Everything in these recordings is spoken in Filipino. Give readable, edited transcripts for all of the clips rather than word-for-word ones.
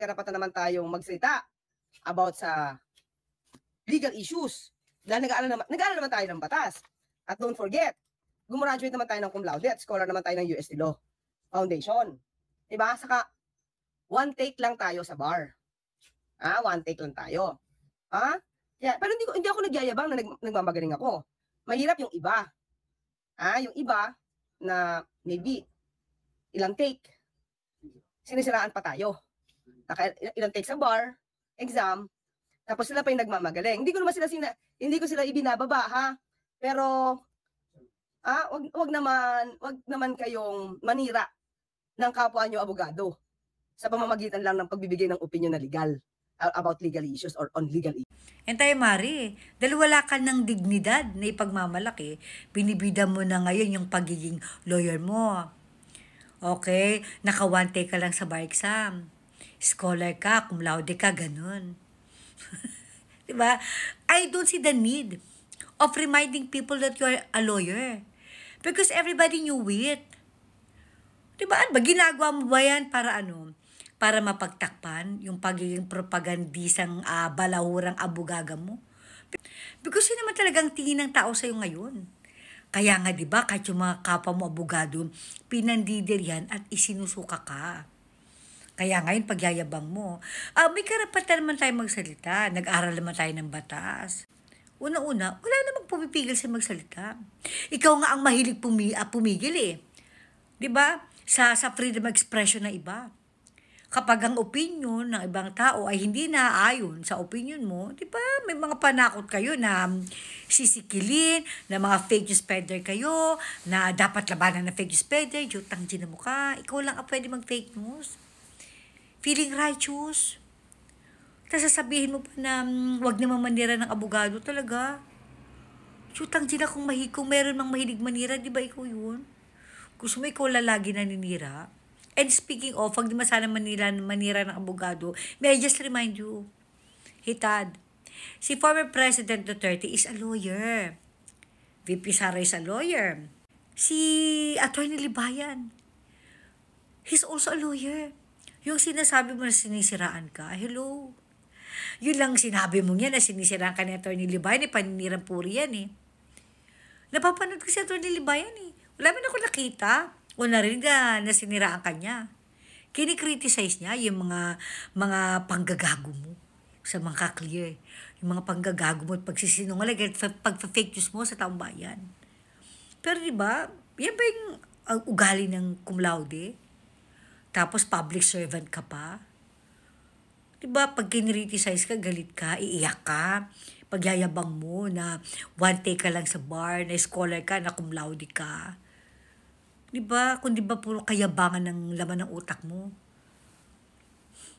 karapatan naman tayong magsalita about sa legal issues. Dahil nag-aaral naman tayo ng batas. At don't forget, gumraduate naman tayo ng cum laude at scholar naman tayo ng UST Law Foundation. Diba? Saka, one take lang tayo sa bar. One take lang tayo. Yeah, pero hindi ako nagyayabang na nagmamagaling ako. Mahirap yung iba. Yung iba na maybe ilang take, sinisiraan pa tayo. Ilang take sa bar, exam, tapos sila pa yung nagmamagaling. Hindi ko sila ibinababa, ha? Pero wag naman kayong manira ng kapwa nyo abogado sa pamamagitan lang ng pagbibigay ng opinion na legal about legal issues or on legal issues. And tayo, Mari, dahil wala ka ng dignidad na ipagmamalaki, binibida mo na ngayon yung pagiging lawyer mo. Okay? Nakawante ka lang sa bar exam. Scholar ka, cum laude ka, ganun. Diba? I don't see the need of reminding people that you are a lawyer. Because everybody knew it. Diba? Ginagawa mo ba yan para ano? Para mapagtakpan yung pagiging propagandisang balahurang abugaga mo. Because yun naman talagang tingin ng tao sa'yo ngayon. Kaya nga diba, kahit yung mga kapwa mo abogado, pinandidir yan at isinusuka ka. Kaya ngayon, pagyayabang mo, may karapatan naman tayo magsalita. Nag-aral naman tayo ng batas. Una-una, wala namang pumipigil sa magsalita. Ikaw nga ang mahilig pumigil eh. Diba? Sa freedom of expression ng iba. Kapag ang opinion ng ibang tao ay hindi naaayon sa opinion mo, di ba, may mga panakot kayo na sisikilin, na mga fake news spreader kayo, na dapat labanan ng fake news spreader, jutang na mukha, ikaw lang ang pwede mag-fake news. Feeling righteous. Tapos sasabihin mo pa na wag naman manira ng abogado talaga. Jutang na kung meron mang mahilig manira, di ba ikaw yun? Gusto mo ikaw lalagi naninira? And speaking of, wag di masana manira ng abogado, may I just remind you, Hitad, si former President Duterte is a lawyer. VP Sara is a lawyer. Si Atty. Libayan, he's also a lawyer. Yung sinasabi mo na sinisiraan ka, hello. Yun lang sinabi mo niya na sinisiraan ka ni Atty. Libayan, paninirang puri yan eh. Napapanood ko si Atty. Libayan eh. Wala man ako nakita o narinig na siniraan ka niya. Kini-criticize niya yung mga panggagago mo sa mga ka-clear. Yung mga panggagago mo at pagsisinungaling at pag-fake news mo sa taong bayan. Pero diba, yan ba yung ugali ng cum laude? Tapos public servant ka pa? Diba, pag kini-criticize ka, galit ka, iiyak ka, pagyayabang mo na one take ka lang sa bar, na scholar ka, na cum laude ka. Diba? Kung diba puro kayabangan ng laman ng utak mo.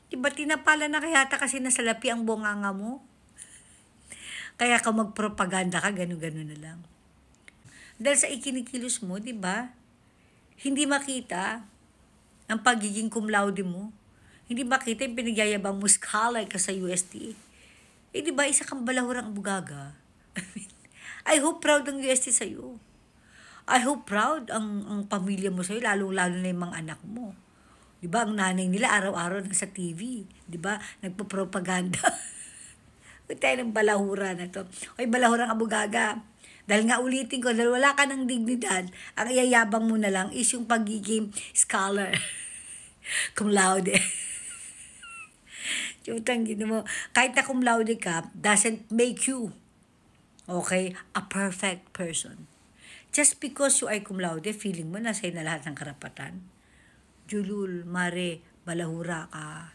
Diba tinapala na kayata kasi nasalapi ang bunganga mo? Kaya ka magpropaganda ka, gano'n-gano'n na lang. Dahil sa ikinikilos mo, diba? Hindi makita ang pagiging cum laude mo. Hindi makita yung pinagyayabang mo scholar ka sa UST. Diba, isa kang balahurang abugaga. I hope proud ang UST sa'yo. I hope proud ang pamilya mo sa'yo, lalo-lalo na yung mga anak mo. Diba, ang nanay nila araw-araw nasa TV. Diba, nagpo-propaganda. Huwag tayo ng balahura na to. Oy, balahurang abugaga. Dahil nga ulitin ko, dahil wala ka ng dignidad, ang iyayabang mo na lang is yung pagiging scholar. Cum laude. Jutang mo. Kahit na cum laude ka, doesn't make you, okay, a perfect person. Just because you are cum laude, feeling mo na sa'yo na lahat ng karapatan. Julul, mare, balahura ka.